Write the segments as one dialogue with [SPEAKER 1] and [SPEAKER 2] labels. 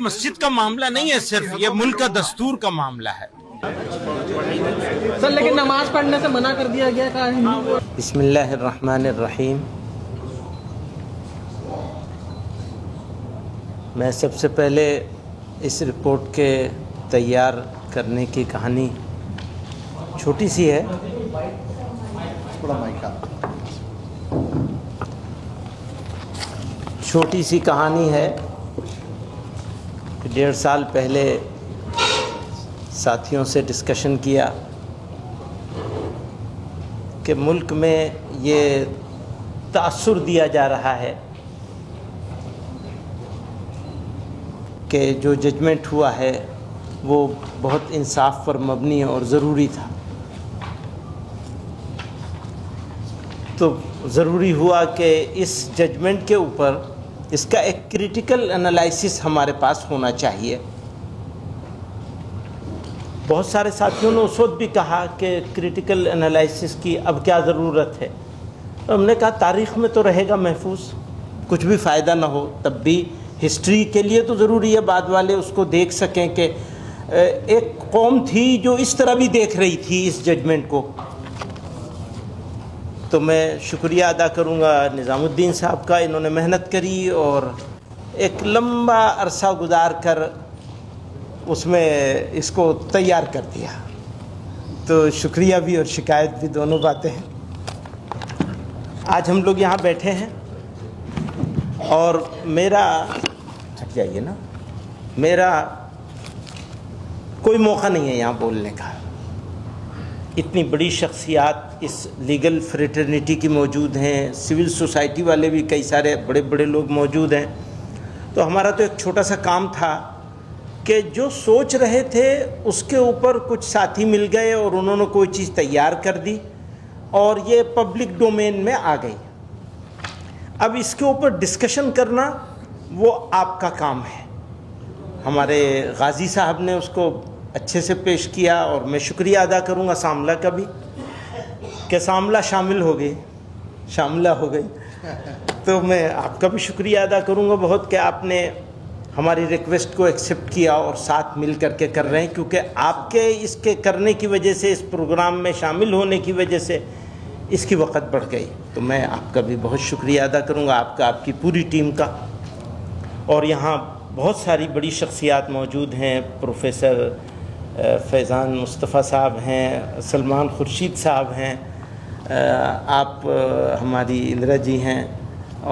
[SPEAKER 1] مسجد کا معاملہ نہیں ہے صرف، یہ ملک کا دستور کا معاملہ ہے.
[SPEAKER 2] سر لیکن نماز پڑھنے سے منع کر دیا گیا تھا.
[SPEAKER 3] بسم اللہ الرحمن الرحیم. میں سب سے پہلے اس رپورٹ کے تیار کرنے کی کہانی چھوٹی سی ہے. چھوٹی سی کہانی ہے کہ 1.5 سال پہلے ساتھیوں سے ڈسکشن کیا کہ ملک میں یہ تاثر دیا جا رہا ہے کہ جو ججمنٹ ہوا ہے وہ بہت انصاف پر مبنی اور ضروری تھا. تو ضروری ہوا کہ اس ججمنٹ کے اوپر اس کا ایک کریٹیکل انالائسس ہمارے پاس ہونا چاہیے. بہت سارے ساتھیوں نے اس وقت بھی کہا کہ کریٹیکل انالائسس کی اب کیا ضرورت ہے. ہم نے کہا تاریخ میں تو رہے گا محفوظ، کچھ بھی فائدہ نہ ہو تب بھی ہسٹری کے لیے تو ضروری ہے بعد والے اس کو دیکھ سکیں کہ ایک قوم تھی جو اس طرح بھی دیکھ رہی تھی اس ججمنٹ کو. تو میں شکریہ ادا کروں گا نظام الدین صاحب کا، انہوں نے محنت کری اور ایک لمبا عرصہ گزار کر اس میں اس کو تیار کر دیا. تو شکریہ بھی اور شکایت بھی دونوں باتیں ہیں. آج ہم لوگ یہاں بیٹھے ہیں اور میرا ہٹ جائیے نا، میرا کوئی موقع نہیں ہے یہاں بولنے کا. اتنی بڑی شخصیات اس لیگل فریٹرنیٹی کی موجود ہیں، سول سوسائٹی والے بھی کئی سارے بڑے بڑے لوگ موجود ہیں. تو ہمارا تو ایک چھوٹا سا کام تھا کہ جو سوچ رہے تھے اس کے اوپر کچھ ساتھی مل گئے اور انہوں نے کوئی چیز تیار کر دی اور یہ پبلک ڈومین میں آ گئی. اب اس کے اوپر ڈسکشن کرنا وہ آپ کا کام ہے. ہمارے غازی صاحب نے اس کو اچھے سے پیش کیا اور میں شکریہ ادا کروں گا ساملہ کا بھی کہ ساملہ شامل ہو گئی، شاملہ ہو گئی. تو میں آپ کا بھی شکریہ ادا کروں گا بہت کہ آپ نے ہماری ریکویسٹ کو ایکسیپٹ کیا اور ساتھ مل کر کے کر رہے ہیں، کیونکہ آپ کے اس کے کرنے کی وجہ سے، اس پروگرام میں شامل ہونے کی وجہ سے اس کی وقت بڑھ گئی. تو میں آپ کا بھی بہت شکریہ ادا کروں گا، آپ کا، آپ کی پوری ٹیم کا. اور یہاں بہت ساری بڑی شخصیات موجود ہیں. پروفیسر فیضان مصطفیٰ صاحب ہیں، سلمان خورشید صاحب ہیں، آپ ہماری اندرا جی ہیں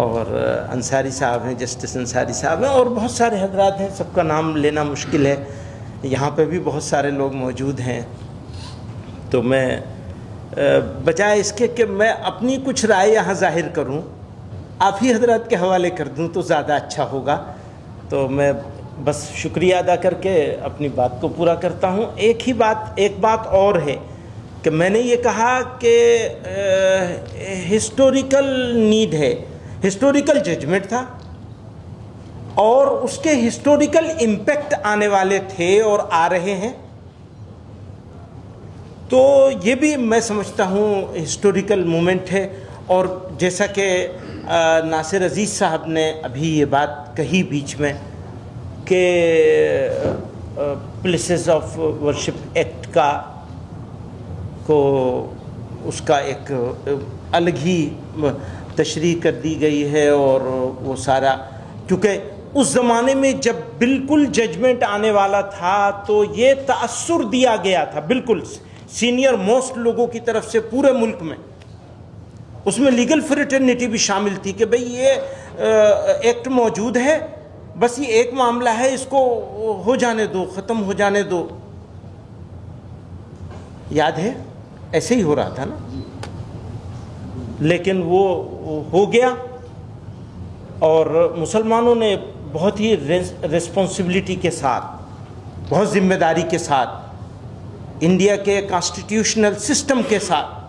[SPEAKER 3] اور انصاری صاحب ہیں، جسٹس انصاری صاحب ہیں، اور بہت سارے حضرات ہیں. سب کا نام لینا مشکل ہے. یہاں پہ بھی بہت سارے لوگ موجود ہیں. تو میں بجائے اس کے کہ میں اپنی کچھ رائے یہاں ظاہر کروں، آپ ہی حضرات کے حوالے کر دوں تو زیادہ اچھا ہوگا. تو میں بس شکریہ ادا کر کے اپنی بات کو پورا کرتا ہوں. ایک بات اور ہے کہ میں نے یہ کہا کہ ہسٹوریکل نیڈ ہے. ہسٹوریکل ججمنٹ تھا اور اس کے ہسٹوریکل امپیکٹ آنے والے تھے اور آ رہے ہیں. تو یہ بھی میں سمجھتا ہوں ہسٹوریکل مومنٹ ہے. اور جیسا کہ ناصر عزیز صاحب نے ابھی یہ بات کہی بیچ میں کہ پلیسز آف ورشپ ایکٹ کو اس کا ایک الگ ہی تشریح کر دی گئی ہے. اور وہ سارا کیونکہ اس زمانے میں جب بالکل ججمنٹ آنے والا تھا تو یہ تأثر دیا گیا تھا بالکل سینئر موسٹ لوگوں کی طرف سے پورے ملک میں. اس میں لیگل فریٹرنیٹی بھی شامل تھی کہ بھئی یہ ایکٹ موجود ہے، بس یہ ایک معاملہ ہے، اس کو ہو جانے دو، ختم ہو جانے دو. یاد ہے ایسے ہی ہو رہا تھا نا. لیکن وہ ہو گیا اور مسلمانوں نے بہت ہی ریسپانسبلٹی کے ساتھ، بہت ذمہ داری کے ساتھ انڈیا کے کانسٹیٹیوشنل سسٹم کے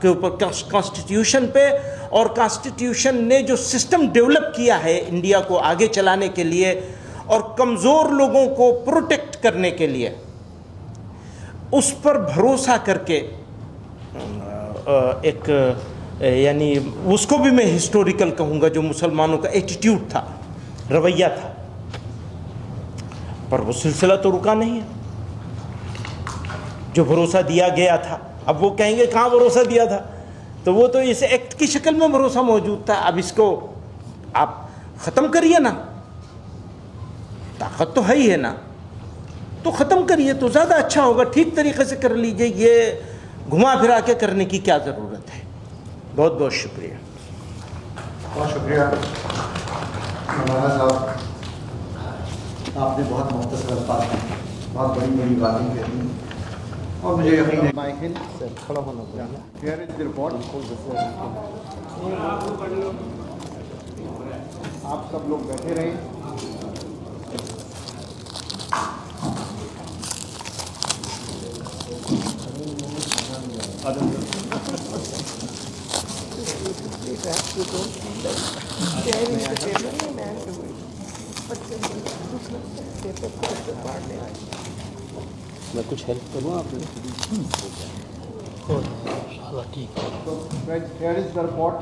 [SPEAKER 3] اوپر، کانسٹیٹیوشن پہ، اور کانسٹیٹیوشن نے جو سسٹم ڈیولپ کیا ہے انڈیا کو آگے چلانے کے لیے اور کمزور لوگوں کو پروٹیکٹ کرنے کے لیے، اس پر بھروسہ کر کے ایک یعنی اس کو بھی میں ہسٹوریکل کہوں گا، جو مسلمانوں کا ایٹیٹیوڈ تھا، رویہ تھا. پر وہ سلسلہ تو رکا نہیں ہے. جو بھروسہ دیا گیا تھا, اب وہ کہیں گے کہاں بھروسہ دیا تھا, تو وہ تو اس ایکٹ کی شکل میں بھروسہ موجود تھا. اب اس کو آپ ختم کریے نا, طاقت تو ہے ہی ہے نا, تو ختم کریے تو زیادہ اچھا ہوگا. ٹھیک طریقے سے کر لیجئے, یہ گھما پھرا کے کرنے کی کیا ضرورت ہے. بہت بہت شکریہ.
[SPEAKER 4] بہت شکریہ مولانا صاحب, آپ نے بہت مختصر الفاظ میں بہت بڑی بڑی باتیں کہی ہیں, اور مجھے یقین ہے مائیکل کھڑا ہونا چاہیے. Here is the report. آپ سب لوگ بیٹھے رہیں.
[SPEAKER 2] میں کچھ ہیلپ کروں آپ نے.
[SPEAKER 4] Here is the report.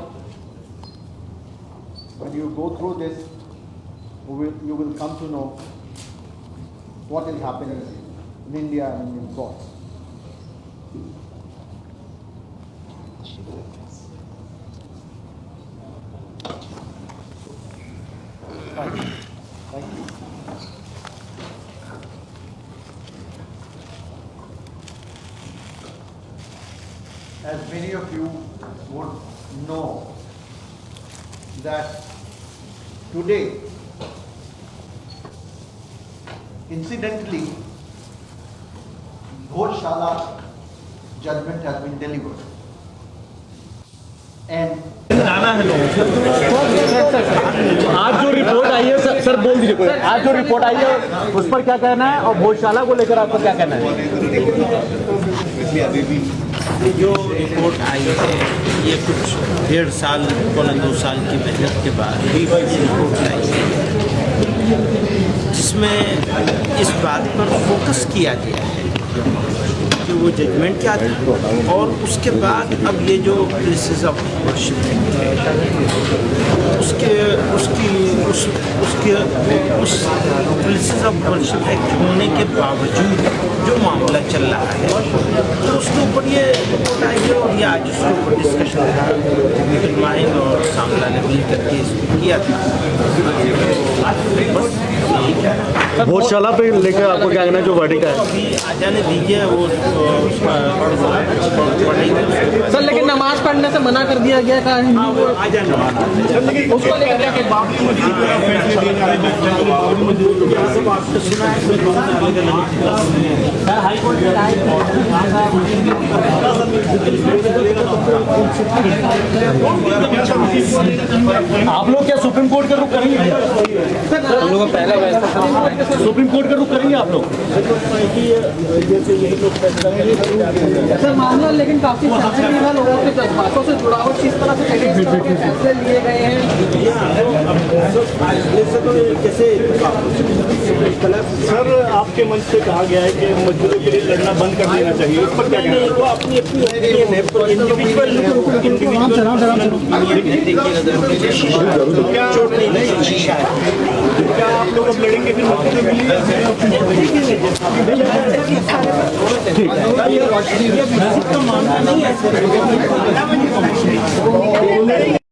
[SPEAKER 4] When you go through this, you will come to know what is happening in India and in courts. Thank you. As many of you would know that today, incidentally, Ghoshalla judgment has been delivered. And
[SPEAKER 2] آج جو report آئی ہے سر بول دیجیے کوئی, آج جو report آئی ہے اس پر کیا کہنا ہے, اور گوشالہ کو لے کر آپ کا کیا کہنا ہے؟
[SPEAKER 1] جو رپورٹ آئی ہے یہ کچھ 1.5 سال پونے 2 سال کی محنت کے بعد یہ رپورٹ آئی ہے, جس میں اس بات پر فوکس کیا گیا ہے کہ وہ ججمنٹ کیا تھا, اور اس کے بعد اب یہ جو پلیسز آف ورشپ ایکٹ ہے اس پلیسز آف ورشپ ایکٹ ہونے کے باوجود جو معاملہ چل رہا ہے تو اس کے اوپر یہ رپورٹ آئی ہے, اور یہ آج اس کے اوپر ڈسکشن تھا. مائنڈ اور سامنا نے مل کر کے اس کو کیا تھا. بس یہی کہنا.
[SPEAKER 2] گوشالہ پہ لے کر آپ کو کیا کہنا ہے جو ورڈکٹ ہے؟
[SPEAKER 1] ابھی آ جانے دیجیے وہ
[SPEAKER 2] سر, لیکن نماز پڑھنے سے منع کر دیا گیا کہا ہے
[SPEAKER 1] آ جانے
[SPEAKER 2] اس کو لے کر آپ لوگ کیا سپریم کورٹ کا رخ کریں گے؟ ہم لوگ پہلا سپریم کورٹ کا رخ کریں گے آپ لوگ؟ سر معاملہ لیکن کافی سینسٹیو ہے, لوگوں کے جذباتوں سے جڑا ہوا, کس طرح سے فیصلے لیے گئے ہیں.
[SPEAKER 5] سر آپ کے منچ سے کہا گیا ہے کہ مزدوروں کے لیے لڑنا بند کر دینا چاہیے, اس پر کیا کہنا ہے؟
[SPEAKER 1] وہ اپنی اوپینین ہے,
[SPEAKER 5] کیا آپ لوگ اب لڑیں گے پھر مزدوروں کے لیے؟